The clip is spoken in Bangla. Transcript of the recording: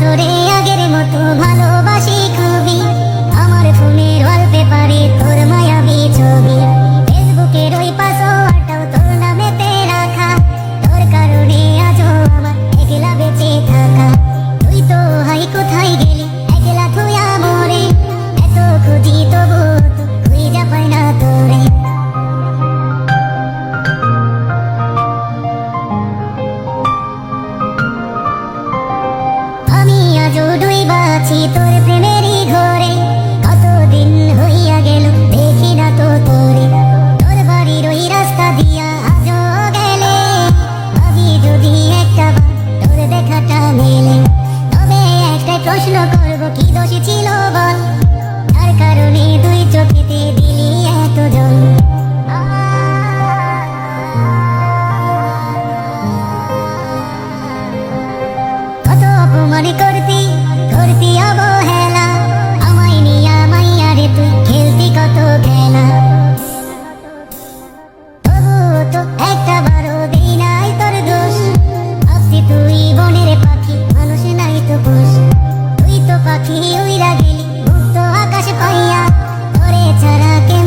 তোরে আগের মতো ভালোবাসি খুবই, আমার ফোনের ওয়ালপেপারে তোর মায়াবী ছবি, ফেসবুকের ওই পাসওয়ার্ডটাও তোর নামেতে রাখা, তোর কারণে আজও আমার একলা বেঁচে থাকা। তুই তো হাই কোথায় গেলি একলা থুয়া মরে, এত খুঁজি তবু তো খুঁজা পাই না তোরে। আমি আজও ডুইবা আছি তোর প্রেমেরই ঘরে, কতদিন হইয়া গেল দেখি না তো তোরে, তোর বাড়ির ওই রাস্তা দিয়া আজও গেলে, ভাবি যদি একটা বার তোর দেখাটা মেলে, তবে একটাই প্রশ্ন করব, কি দোষ ছিল বল, তার কারণে দুই চোখেতে দিলি এত জল। কত অপমান করতি করতি অবহেলা, আমায় নিয়া মাইয়া রে তুই খেলতি কত খেলা, তবুও তো একটা বারো দেই নাই তোর দোষ, ভাবছি তুই বনের পাখি মানুষ নাই তো পোষ, তুই তো পাখি উইরা গেলি মুক্ত আকাশ পাইয়া, তোরে ছাড়া কে